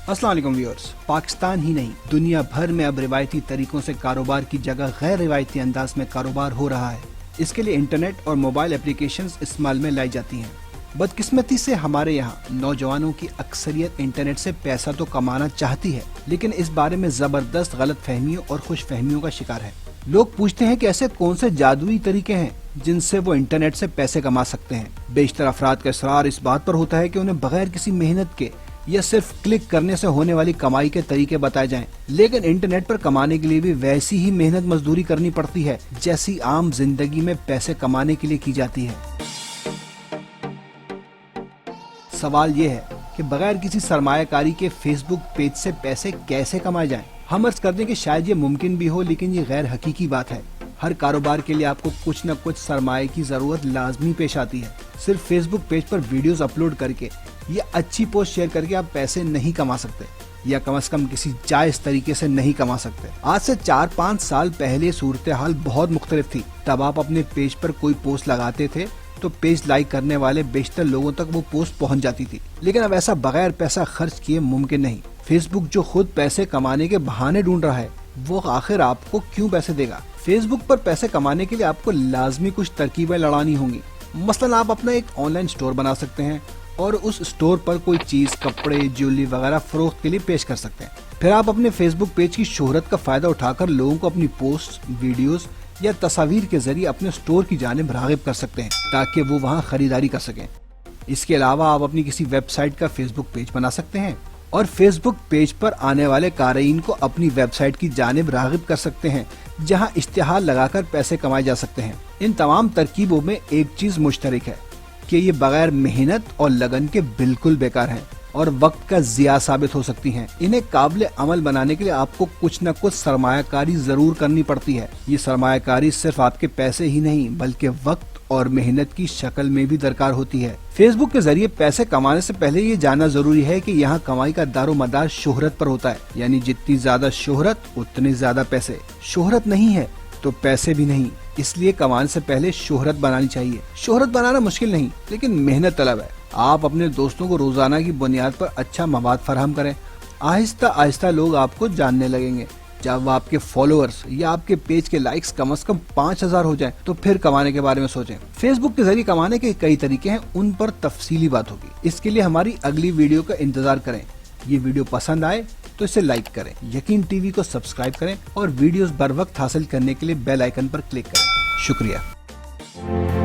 अस्सलाम वालेकुम व्यूअर्स। पाकिस्तान ही नहीं दुनिया भर में अब रिवायती तरीकों से कारोबार की जगह गैर रिवायती अंदाज में कारोबार हो रहा है। इसके लिए इंटरनेट और मोबाइल एप्लीकेशंस इस्तेमाल में लाई जाती हैं। बदकिस्मती से हमारे यहाँ नौजवानों की अक्सरियत इंटरनेट से पैसा तो कमाना चाहती है, लेकिन इस बारे में जबरदस्त गलत फहमियों और खुश फहमियों का शिकार है। लोग पूछते हैं कि ऐसे कौन से जादुई तरीके हैं जिनसे वो इंटरनेट से पैसे कमा सकते हैं। बेशतर अफराद का इसरार इस बात पर होता है कि उन्हें बगैर किसी मेहनत के या सिर्फ क्लिक करने से होने वाली कमाई के तरीके बताए जाएं। लेकिन इंटरनेट पर कमाने के लिए भी वैसी ही मेहनत मजदूरी करनी पड़ती है जैसी आम जिंदगी में पैसे कमाने के लिए की जाती है। सवाल ये है कि बगैर किसी सरमायाकारी के फेसबुक पेज से पैसे कैसे कमाए जाएं? हम अर्ज करते हैं कि शायद ये मुमकिन भी हो, लेकिन ये गैर हकीकी बात है। हर कारोबार के लिए आपको कुछ न कुछ सरमाए की जरूरत लाजमी पेश आती है। सिर्फ फेसबुक पेज पर वीडियोस अपलोड करके या अच्छी पोस्ट शेयर करके आप पैसे नहीं कमा सकते, या कम से कम किसी जायज तरीके से नहीं कमा सकते। आज से 4-5 साल पहले सूरत हाल बहुत मुख्तलिफ थी। तब आप अपने पेज पर कोई पोस्ट लगाते थे तो पेज लाइक करने वाले बेशतर लोगों तक वो पोस्ट पहुंच जाती थी। लेकिन अब ऐसा बगैर पैसा खर्च किए मुमकिन नहीं। फेसबुक जो खुद पैसे कमाने के बहाने ढूंढ रहा है, वो आखिर आपको क्यों पैसे देगा? फेसबुक पर पैसे कमाने के लिए आपको लाजमी कुछ तरकीबें लड़ानी होंगी। मसलन आप अपना एक ऑनलाइन स्टोर बना सकते हैं और उस स्टोर पर कोई चीज, कपड़े, ज्वेलरी वगैरह फरोख्त के लिए पेश कर सकते हैं। फिर आप अपने फेसबुक पेज की शोहरत का फायदा उठाकर लोगों को अपनी पोस्ट, वीडियोस या तस्वीर के जरिए अपने स्टोर की जानिब राग़िब कर सकते हैं ताकि वो वहाँ खरीदारी कर सकें। इसके अलावा आप अपनी किसी वेबसाइट का फेसबुक पेज बना सकते हैं और फेसबुक पेज पर आने वाले क़ारीन को अपनी वेबसाइट की जानिब राग़िब कर सकते हैं, जहां इश्तिहार लगाकर पैसे कमाए जा सकते हैं। इन तमाम तरकीबों में एक चीज मुश्तरक है कि ये बगैर मेहनत और लगन के बिल्कुल बेकार हैं और वक्त का ज़िया साबित हो सकती हैं। इन्हें काबिल अमल बनाने के लिए आपको कुछ न कुछ सरमायाकारी जरूर करनी पड़ती है। ये सरमायाकारी सिर्फ आपके पैसे ही नहीं बल्कि वक्त और मेहनत की शक्ल में भी दरकार होती है। फेसबुक के जरिए पैसे कमाने से पहले ये जानना जरूरी है कि यहाँ कमाई का दारोमदार शोहरत पर होता है, यानी जितनी ज्यादा शोहरत उतने ज्यादा पैसे। शोहरत नहीं है तो पैसे भी नहीं, इसलिए कमाने से पहले शोहरत बनानी चाहिए। शोहरत बनाना मुश्किल नहीं, लेकिन मेहनत तलब है। आप अपने दोस्तों को रोजाना की बुनियाद पर अच्छा मवाद फराहम करें। आहिस्ता आहिस्ता लोग आपको जानने लगेंगे। जब आपके फॉलोअर्स या आपके पेज के लाइक्स कम से कम 5000 हो जाएं, तो फिर कमाने के बारे में सोचें। फेसबुक के जरिए कमाने के कई तरीके हैं, उन पर तफसीली बात होगी। इसके लिए हमारी अगली वीडियो का इंतजार करें। ये वीडियो पसंद आए तो इसे लाइक करें, यकीन टीवी को सब्सक्राइब करें और वीडियोस बर वक्त हासिल करने के लिए बेल आइकन पर क्लिक करें। शुक्रिया।